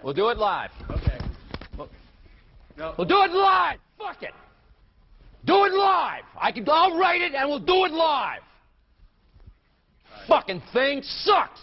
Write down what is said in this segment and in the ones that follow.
We'll do it live. Okay. No. We'll do it live. Fuck it. Do it live. I'll write it and we'll do it live. Right. Fucking thing sucks.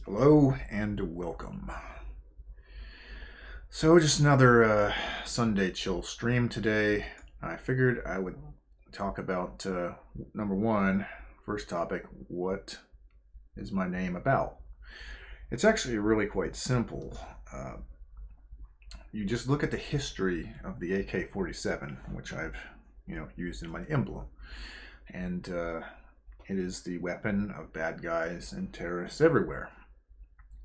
Hello and welcome. So just another Sunday chill stream today. I figured I would talk about number one, first topic, what is my name about? It's actually really quite simple. You just look at the history of the AK-47, which I've used in my emblem, and it is the weapon of bad guys and terrorists everywhere.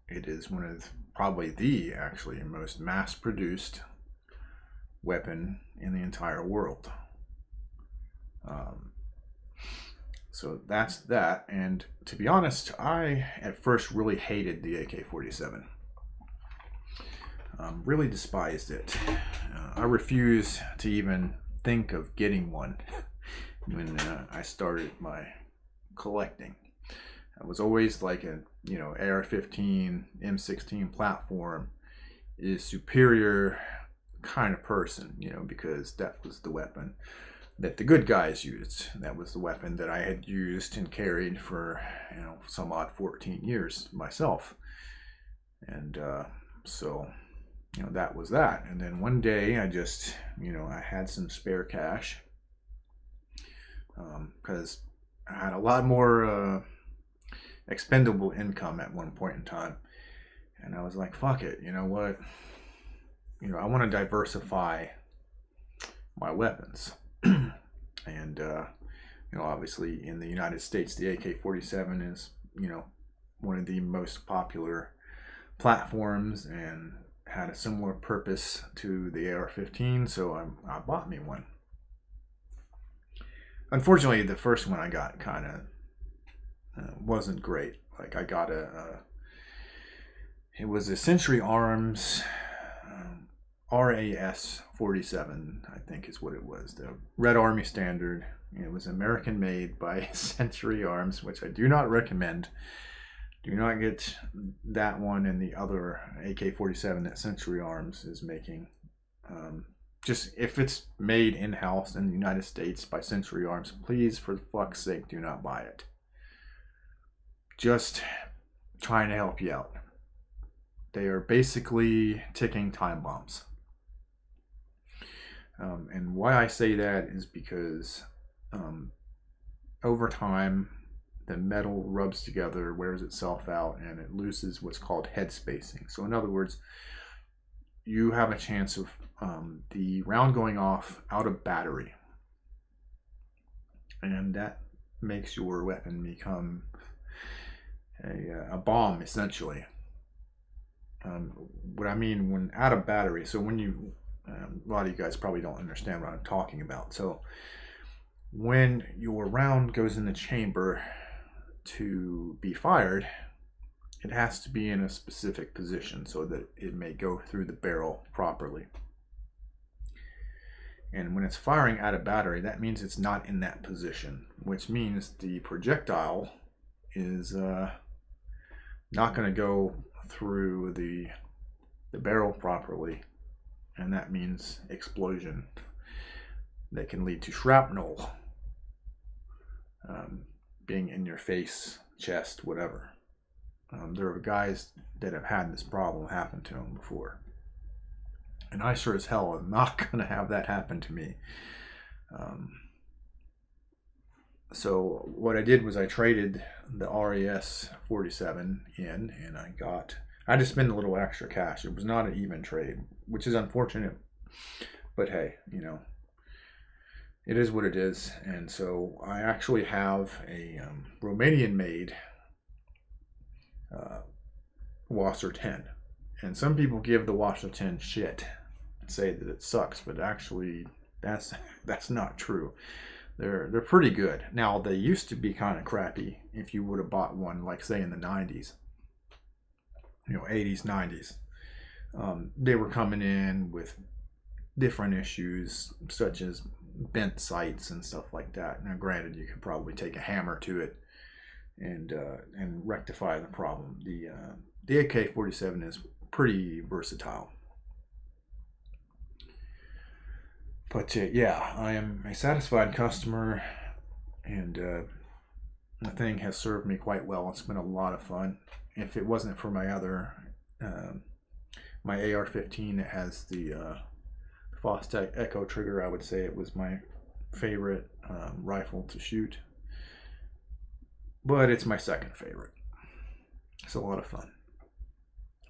It is one of probably the actually most mass-produced weapon in the entire world. So that's that. And to be honest, I at first really hated the AK-47. Really despised it. I refused to even think of getting one when I started my collecting. I was always like a AR-15, M16 platform is superior kind of person, because that was the weapon that the good guys used. That was the weapon that I had used and carried for some odd 14 years myself. And so that was that. And then one day I just I had some spare cash because I had a lot more expendable income at one point in time, and I was like, fuck it, you know what, I want to diversify my weapons. And obviously in the United States the AK-47 is one of the most popular platforms and had a similar purpose to the AR-15, so I bought me one. Unfortunately, the first one I got kind of wasn't great. Like I got it was a Century Arms RAS-47, I think is what it was, the Red Army Standard. It was American made by Century Arms, which I do not recommend. Do not get that one and the other AK-47 that Century Arms is making. Just if it's made in-house in the United States by Century Arms, please, for fuck's sake, do not buy it. Just trying to help you out. They are basically ticking time bombs. And why I say that is because over time the metal rubs together, wears itself out, and it loses what's called head spacing. So in other words, you have a chance of the round going off out of battery, and that makes your weapon become a bomb, essentially. What I mean when out of battery, so when you a lot of you guys probably don't understand what I'm talking about. So when your round goes in the chamber to be fired, it has to be in a specific position so that it may go through the barrel properly. And when it's firing out of battery, that means it's not in that position, which means the projectile is not going to go through the barrel properly, and that means explosion that can lead to shrapnel, being in your face, chest, whatever. There are guys that have had this problem happen to them before, and I sure as hell am not going to have that happen to me. So what I did was I traded the RAS 47 in, and I had to spend a little extra cash. It was not an even trade, which is unfortunate, but hey, it is what it is. And so I actually have a Romanian-made Wasser 10, and some people give the Wasser 10 shit and say that it sucks, but actually that's not true. They're pretty good. Now, they used to be kind of crappy if you would have bought one, like say in the 90s, 80s, 90s. They were coming in with different issues, such as bent sights and stuff like that. Now, granted, you could probably take a hammer to it and rectify the problem. The AK-47 is pretty versatile. But yeah, I am a satisfied customer, and the thing has served me quite well. It's been a lot of fun. If it wasn't for my other, my AR-15 that has the Fostech Echo trigger, I would say it was my favorite rifle to shoot. But it's my second favorite. It's a lot of fun.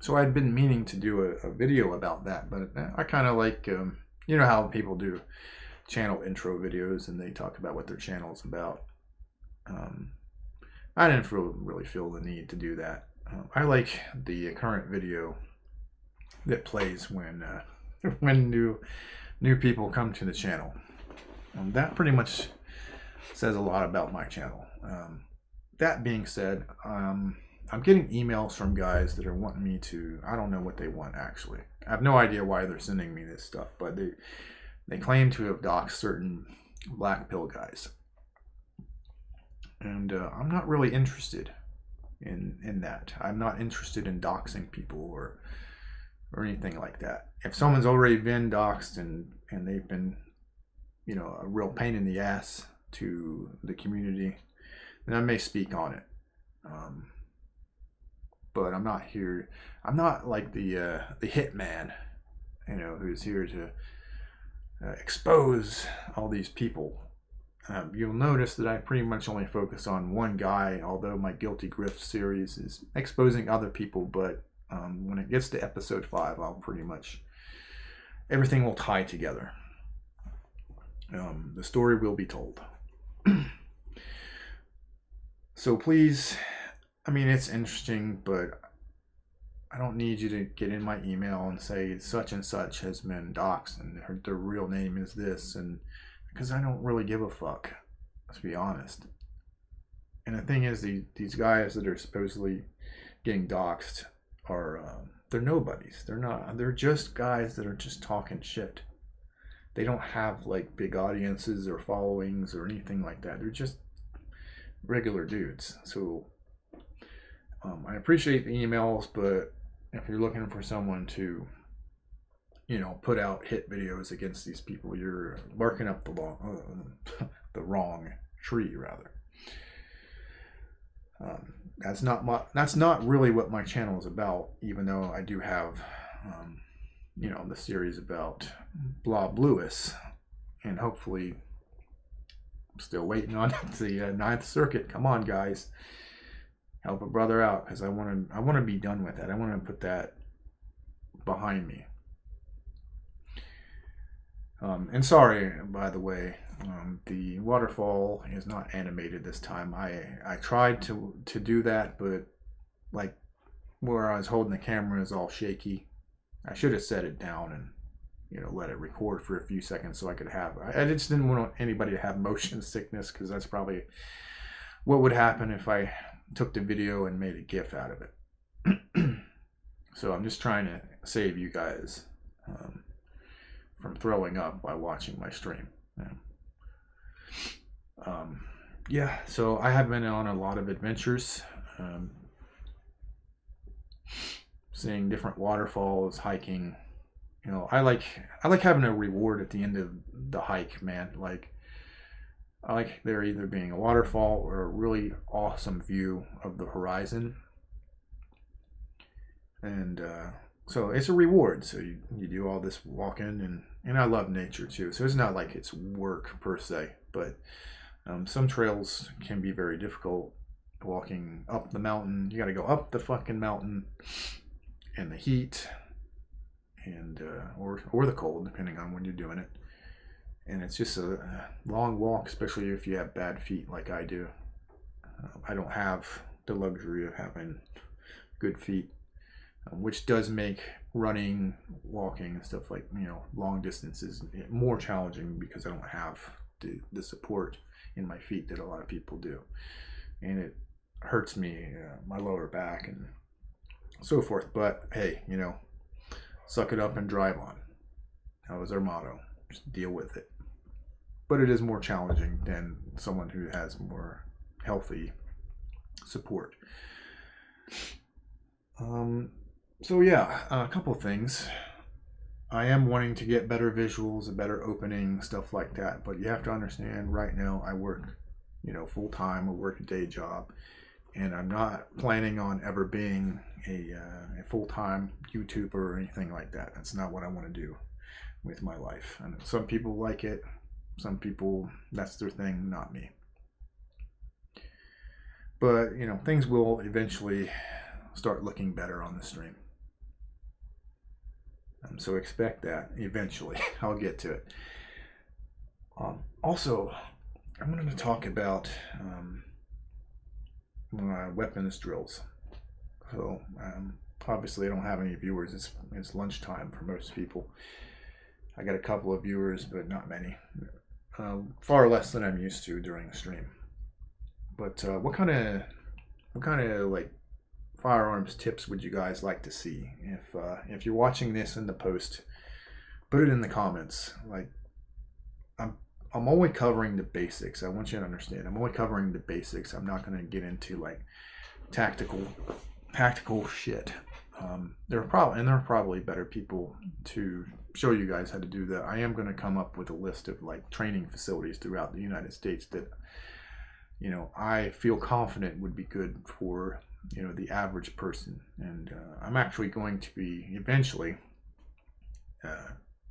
So I'd been meaning to do a video about that, but I kind of like... you know how people do channel intro videos and they talk about what their channel is about. I didn't really feel the need to do that. I like the current video that plays when new people come to the channel. That pretty much says a lot about my channel. That being said, I'm getting emails from guys that are wanting me to, I don't know what they want actually. I have no idea why they're sending me this stuff, but they claim to have doxed certain black pill guys. And I'm not really interested in that. I'm not interested in doxing people or anything like that. If someone's already been doxed and they've been, a real pain in the ass to the community, then I may speak on it. But I'm not here. I'm not like the hitman, who's here to expose all these people. You'll notice that I pretty much only focus on one guy, although my Guilty Grift series is exposing other people. But when it gets to episode 5, I'll pretty much, everything will tie together. The story will be told. So please, it's interesting, but I don't need you to get in my email and say such and such has been doxxed and their real name is this, and because I don't really give a fuck, let's be honest. And the thing is, these guys that are supposedly getting doxxed are they're nobodies. They're just guys that are just talking shit. They don't have like big audiences or followings or anything like that. They're just regular dudes. So I appreciate the emails, but if you're looking for someone to, put out hit videos against these people, you're barking up the wrong tree, rather. That's not really what my channel is about, even though I do have, the series about Blob Lewis, and hopefully I'm still waiting on the Ninth Circuit. Come on, guys. Help a brother out, because I want to be done with that. I want to put that behind me. And sorry, by the way, the waterfall is not animated this time. I tried to do that, but like where I was holding the camera is all shaky. I should have set it down and let it record for a few seconds so I could have. I just didn't want anybody to have motion sickness, because that's probably what would happen if I took the video and made a GIF out of it. So I'm just trying to save you guys from throwing up while watching my stream. Yeah, so I have been on a lot of adventures. seeing different waterfalls, hiking. You know, I like having a reward at the end of the hike, man. Like, I like there either being a waterfall or a really awesome view of the horizon. And so it's a reward. So you do all this walking, and I love nature too. So it's not like it's work per se, but some trails can be very difficult. Walking up the mountain, you got to go up the fucking mountain in the heat and or the cold, depending on when you're doing it. And it's just a long walk, especially if you have bad feet like I do. I don't have the luxury of having good feet, which does make running, walking, and stuff like, you know, long distances more challenging because I don't have the support in my feet that a lot of people do. And it hurts me, my lower back and so forth. But hey, you know, suck it up and drive on. That was our motto. Just deal with it. But it is more challenging than someone who has more healthy support. So yeah, a couple things. I am wanting to get better visuals, a better opening, stuff like that. But you have to understand, right now I work, you know, full time. I work a day job, and I'm not planning on ever being a full time YouTuber or anything like that. That's not what I want to do with my life. And some people like it. Some people, that's their thing, not me. But, you know, things will eventually start looking better on the stream. So expect that eventually. I'll get to it. Also, I'm going to talk about weapons drills. So, obviously I don't have any viewers. It's lunchtime for most people. I got a couple of viewers, but not many. Far less than I'm used to during the stream. But what kind of like firearms tips would you guys like to see? If you're watching this in the post, put it in the comments. Like, I'm only covering the basics. I want you to understand. I'm only covering the basics. I'm not going to get into like tactical shit. There are probably better people to show you guys how to do that. I am going to come up with a list of like training facilities throughout the United States that, you know, I feel confident would be good for, you know, the average person. And I'm actually going to be eventually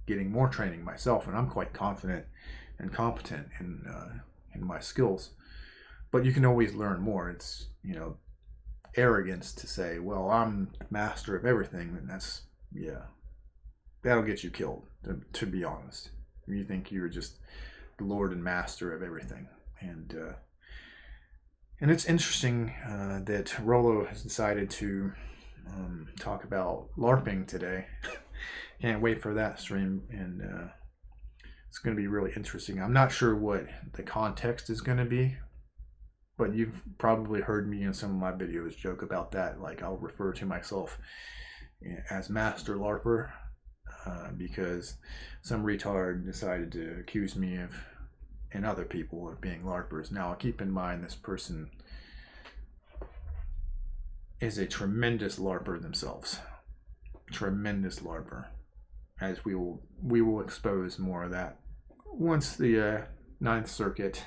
getting more training myself, and I'm quite confident and competent in my skills. But you can always learn more. It's, you know, arrogance to say, well, I'm master of everything, and that's, yeah, that'll get you killed, to be honest. You think you're just the lord and master of everything. And it's interesting that Rollo has decided to talk about LARPing today. Can't wait for that stream, and it's going to be really interesting. I'm not sure what the context is going to be, but you've probably heard me in some of my videos joke about that. Like, I'll refer to myself as Master LARPer because some retard decided to accuse me of, and other people, of being LARPers. Now, keep in mind, this person is a tremendous LARPer themselves. Tremendous LARPer. As we will expose more of that once the Ninth Circuit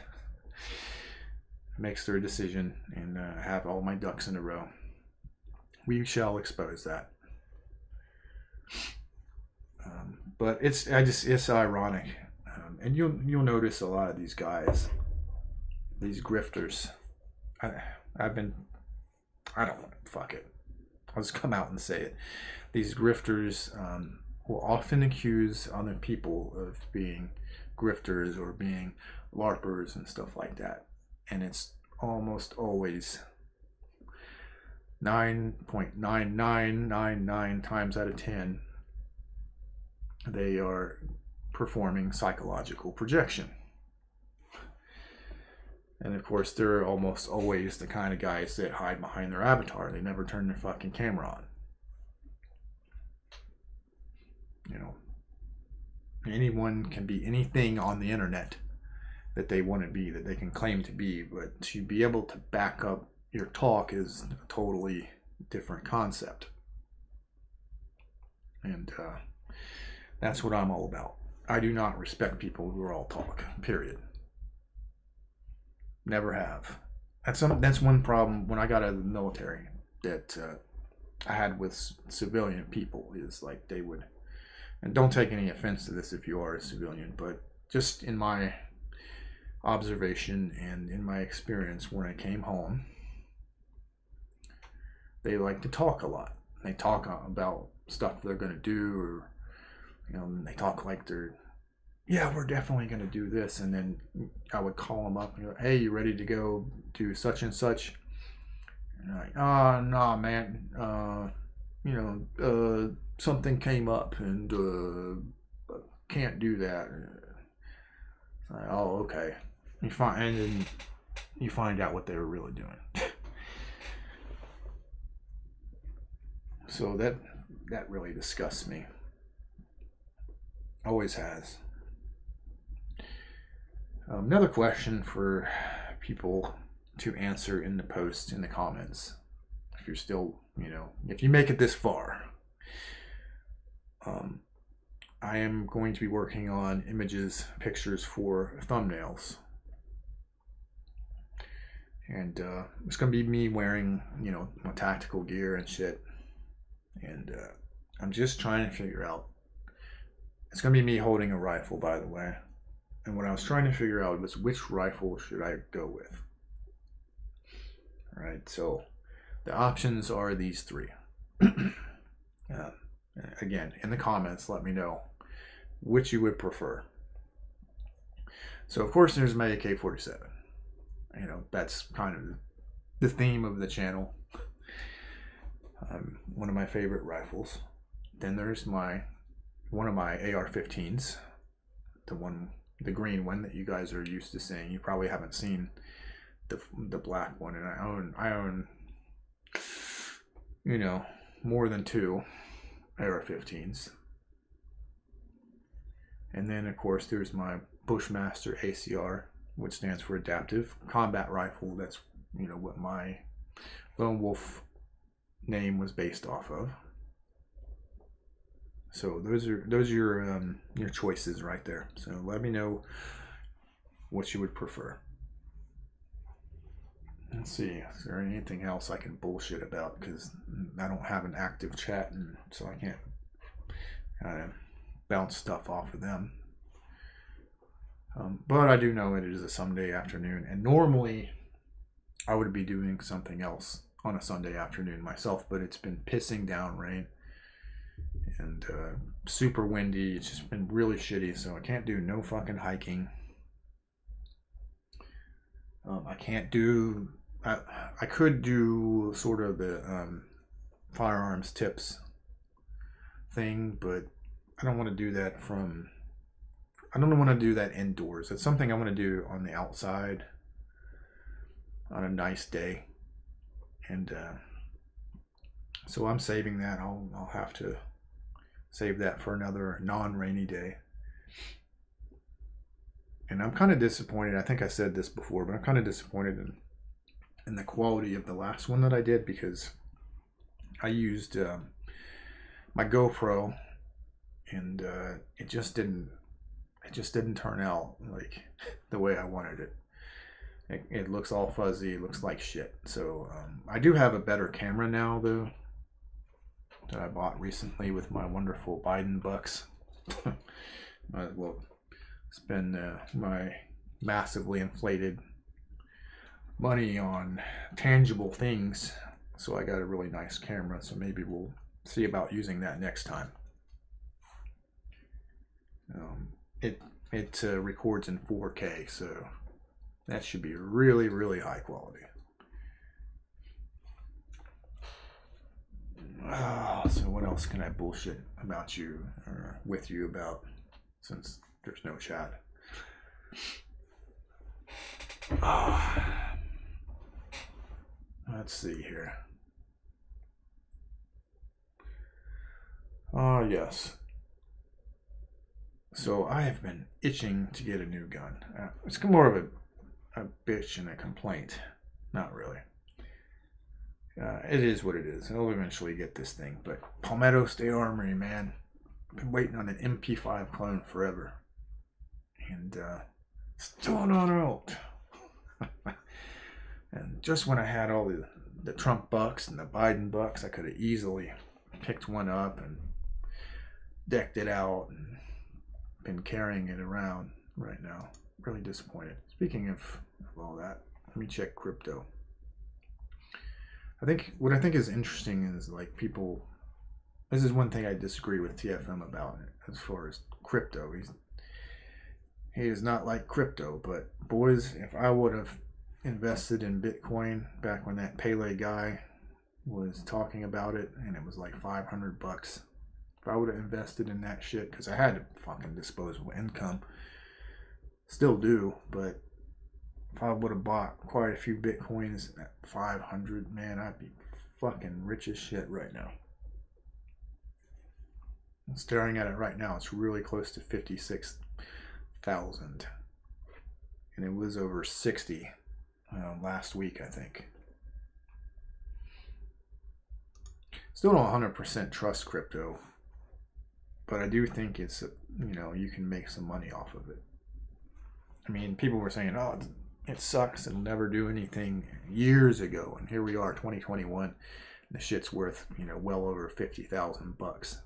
makes their decision and have all my ducks in a row. We shall expose that. But it's ironic, and you'll notice a lot of these guys, these grifters. Fuck it. I'll just come out and say it. These grifters will often accuse other people of being grifters or being LARPers and stuff like that. And it's almost always 9.9999 times out of 10, they are performing psychological projection. And of course, they're almost always the kind of guys that hide behind their avatar. They never turn their fucking camera on. You know, anyone can be anything on the internet that they want to be, that they can claim to be, but to be able to back up your talk is a totally different concept. And that's what I'm all about. I do not respect people who are all talk, period. Never have. That's one problem when I got out of the military that I had with civilian people, is like they would, and don't take any offense to this if you are a civilian, but just in my observation and in my experience, when I came home, they like to talk a lot. They talk about stuff they're going to do, or they talk like they're, yeah, we're definitely going to do this. And then I would call them up and go, hey, you ready to go do such and such? And they're like, oh, no, man. Something came up and can't do that. It's like, oh, okay. And then you find out what they were really doing. So that really disgusts me. Always has. Another question for people to answer in the post, in the comments, if you're still, if you make it this far. I am going to be working on images, pictures for thumbnails. And it's going to be me wearing, my tactical gear and shit. And I'm just trying to figure out. It's going to be me holding a rifle, by the way. And what I was trying to figure out was which rifle should I go with. Alright, so the options are these three. Again, in the comments, let me know which you would prefer. So, of course, there's my AK-47. That's kind of the theme of the channel. One of my favorite rifles. Then there's one of my AR-15s, the green one that you guys are used to seeing. You probably haven't seen the black one, and I own more than 2 AR-15s. And then of course there's my Bushmaster ACR, which stands for Adaptive Combat Rifle. That's what my Lone Wolf name was based off of. So those are your choices right there. So let me know what you would prefer. Let's see, is there anything else I can bullshit about, because I don't have an active chat, and so I can't kind of bounce stuff off of them. But I do know it is a Sunday afternoon, and normally I would be doing something else on a Sunday afternoon myself, but it's been pissing down rain and super windy. It's just been really shitty, so I can't do no fucking hiking. I can't do, I could do sort of the firearms tips thing, but I don't want to do that I don't want to do that indoors. It's something I want to do on the outside on a nice day. And so I'm saving that. I'll have to save that for another non-rainy day. And I'm kind of disappointed. I think I said this before, but I'm kind of disappointed in the quality of the last one that I did, because I used my GoPro, and it just didn't turn out like the way I wanted it. It looks all fuzzy. It looks like shit. So I do have a better camera now, though, that I bought recently with my wonderful Biden bucks. Might as well spend my massively inflated money on tangible things. So I got a really nice camera. So maybe we'll see about using that next time. It records in 4K, so that should be really, really high quality. So what else can I bullshit about you, or with you about, since there's no chat? Let's see here. Yes. So I have been itching to get a new gun. It's more of a bitch and a complaint. Not really. it is what it is. I'll eventually get this thing. But Palmetto State Armory, man. I've been waiting on an MP5 clone forever. And still not out. And just when I had all the Trump bucks and the Biden bucks, I could have easily picked one up and decked it out and been carrying it around right now. Really disappointed. Speaking of all that, let me check crypto. What I think is interesting is like people. This is one thing I disagree with TFM about as far as crypto. He is not like crypto, but boys, if I would have invested in Bitcoin back when that Pele guy was talking about it, and it was like $500. If I would have invested in that shit, because I had fucking disposable income, still do, but if I would have bought quite a few Bitcoins at 500, man, I'd be fucking rich as shit right now. I'm staring at it right now. It's really close to 56,000, and it was over 60 last week, I think. Still don't 100% trust crypto, but I do think it's, you can make some money off of it. I mean, people were saying, oh, it sucks, it'll never do anything years ago, and here we are, 2021, and the shit's worth, well over $50,000.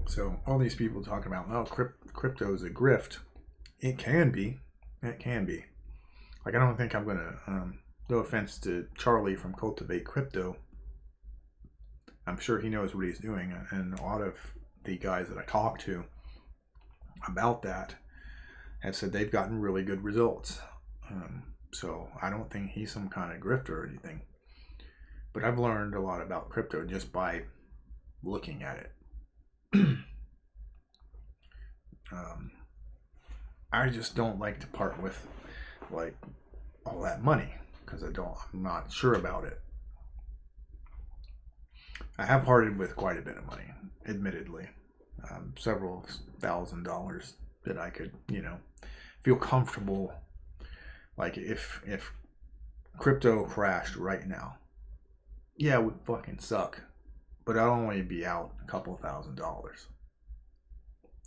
So all these people talking about, oh, crypto is a grift. It can be. It can be. Like, I don't think I'm going to, no offense to Charlie from Cultivate Crypto. I'm sure he knows what he's doing. And a lot of the guys that I talk to about that have said they've gotten really good results. So I don't think he's some kind of grifter or anything. But I've learned a lot about crypto just by looking at it. I just don't like to part with like all that money because I'm not sure about it. I have parted with quite a bit of money, admittedly, several $1,000s that I could, feel comfortable. Like if crypto crashed right now, yeah, it would fucking suck. But I'd only be out a couple $1,000s.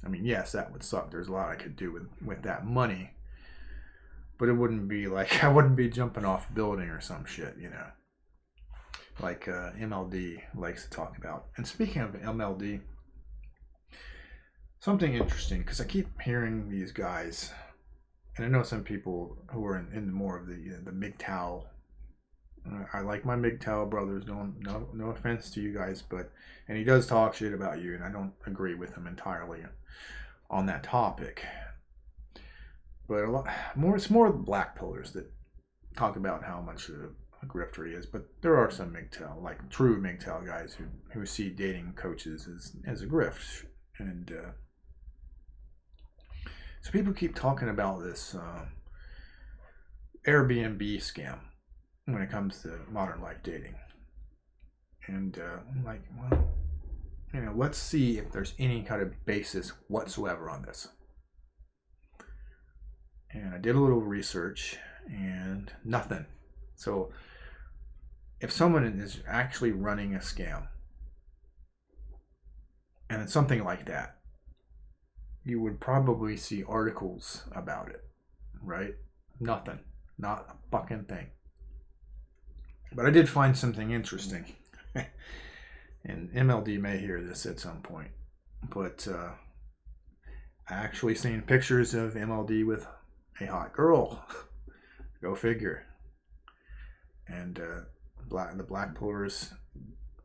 I mean, yes, that would suck. There's a lot I could do with that money. But it wouldn't be like, I wouldn't be jumping off a building or some shit, Like MLD likes to talk about. And speaking of MLD, something interesting, because I keep hearing these guys, and I know some people who are in more of the MGTOW. I like my MGTOW brothers. No offense to you guys, and he does talk shit about you, and I don't agree with him entirely on that topic. But it's more the black pillars that talk about how much of a grifter he is. But there are some MGTOW, like true MGTOW guys who see dating coaches as a grift, and so people keep talking about this Airbnb scam when it comes to modern life dating. And I'm like, well, let's see if there's any kind of basis whatsoever on this. And I did a little research and nothing. So if someone is actually running a scam and it's something like that, you would probably see articles about it, right? Nothing. Not a fucking thing. But I did find something interesting. And MLD may hear this at some point. But I actually seen pictures of MLD with a hot girl. Go figure. And the black pillars,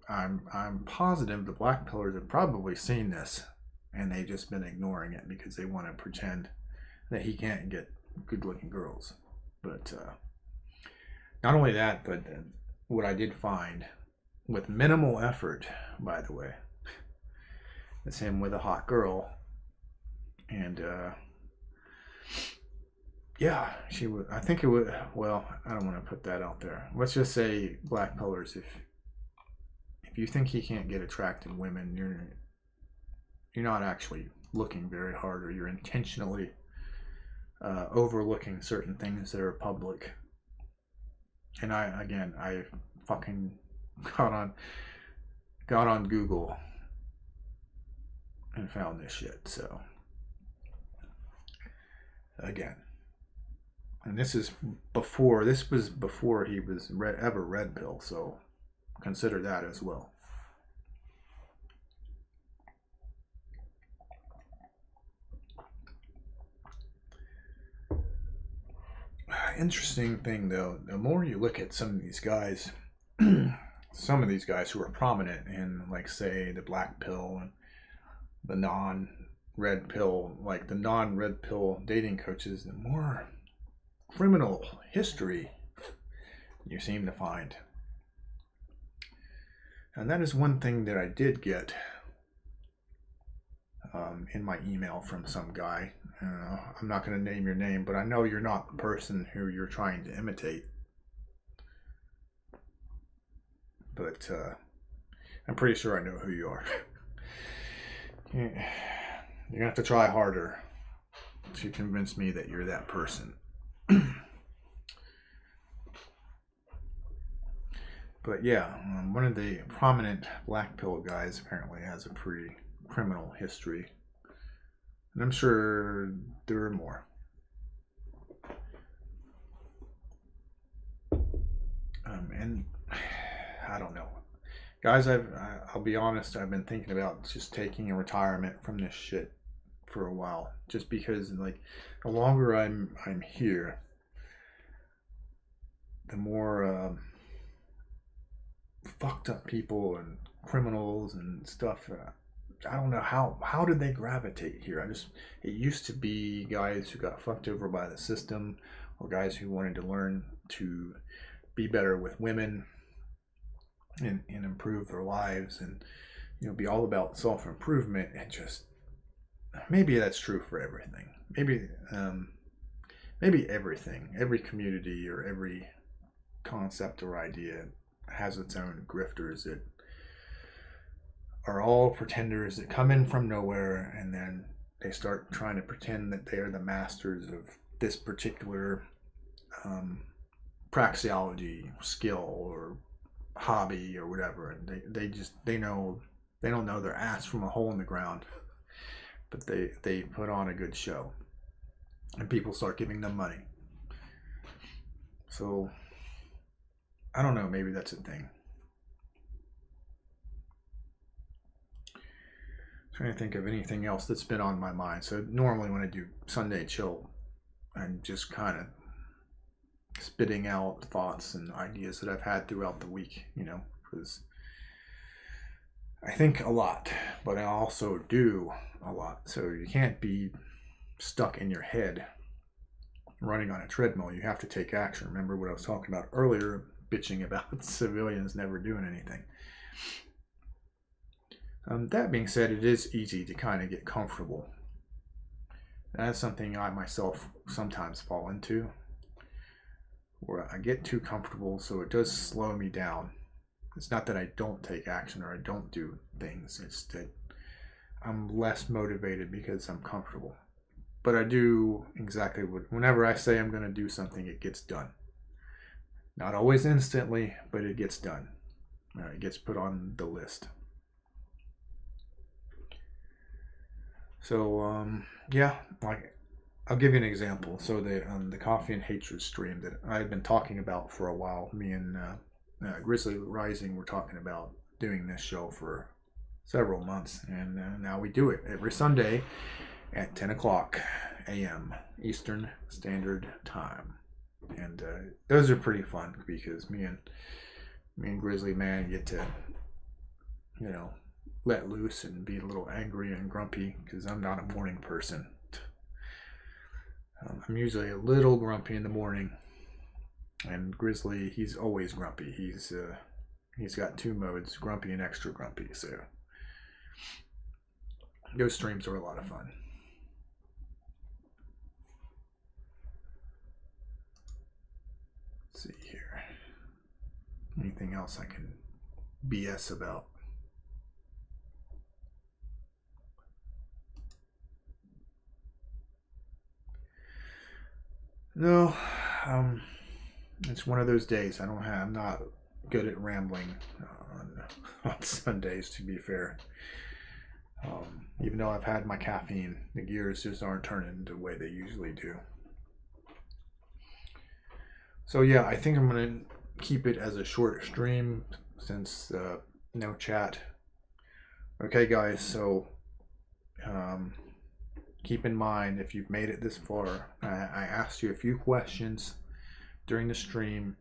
I'm positive the black pillars have probably seen this, and they've just been ignoring it because they want to pretend that he can't get good-looking girls. But not only that, but what I did find, with minimal effort, by the way, is him with a hot girl, and yeah, she would. I think it would. Well, I don't want to put that out there. Let's just say, black pillars. If you think he can't get attractive women, you're not actually looking very hard, or you're intentionally overlooking certain things that are public. And I fucking got on Google and found this shit. So again, and this was before he was ever red pill. So consider that as well. Interesting thing though, the more you look at some of these guys, some of these guys who are prominent in, like, say, the black pill and the non-red pill, like the non-red pill dating coaches, the more criminal history you seem to find. And that is one thing that I did get in my email from some guy. I'm not going to name your name, but I know you're not the person who you're trying to imitate. But I'm pretty sure I know who you are. You're going to have to try harder to convince me that you're that person. But yeah, one of the prominent black pill guys apparently has a pretty criminal history. And I'm sure there are more. And I don't know. Guys, I'll be honest, I've been thinking about just taking a retirement from this shit for a while. Just because, like, the longer I'm here, the more fucked up people and criminals and stuff. I don't know how did they gravitate here. It used to be guys who got fucked over by the system, or guys who wanted to learn to be better with women and improve their lives, and be all about self-improvement. And just, maybe that's true for everything. Maybe everything, every community or every concept or idea has its own grifters that are all pretenders that come in from nowhere, and then they start trying to pretend that they are the masters of this particular praxeology skill or hobby or whatever, and they don't know their ass from a hole in the ground, but they put on a good show, and people start giving them money. So I don't know, maybe that's a thing. Trying to think of anything else that's been on my mind. So normally when I do Sunday Chill, I'm just kind of spitting out thoughts and ideas that I've had throughout the week, because I think a lot, but I also do a lot. So you can't be stuck in your head running on a treadmill. You have to take action. Remember what I was talking about earlier, bitching about civilians never doing anything. That being said, it is easy to kind of get comfortable. That's something I myself sometimes fall into, where I get too comfortable, so it does slow me down. It's not that I don't take action or I don't do things, it's that I'm less motivated because I'm comfortable. But I do exactly whenever I say I'm going to do something, it gets done. Not always instantly, but it gets done. It gets put on the list. So, yeah, like, I'll give you an example. So the Coffee and Hatred stream that I've been talking about for a while, me and Grizzly Rising were talking about doing this show for several months, and now we do it every Sunday at 10 o'clock a.m. Eastern Standard Time. And those are pretty fun because me and Grizzly Man get to, let loose and be a little angry and grumpy, because I'm not a morning person. I'm usually a little grumpy in the morning, and Grizzly, he's always grumpy. He's got two modes, grumpy and extra grumpy. So those streams are a lot of fun. Let's see here. Anything else I can BS about? No, it's one of those days. I'm not good at rambling on Sundays, to be fair. Even though I've had my caffeine, the gears just aren't turning the way they usually do. So yeah, I think I'm gonna keep it as a short stream since no chat. Okay, guys. So keep in mind, if you've made it this far, I asked you a few questions during the stream.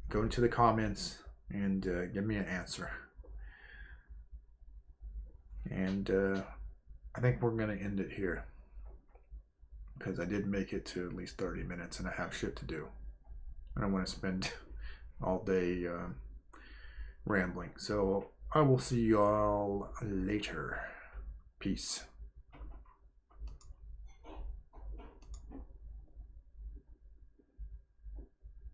Go into the comments and give me an answer. And I think we're going to end it here because I did make it to at least 30 minutes and I have shit to do. I don't want to spend all day rambling. So I will see you all later. Peace.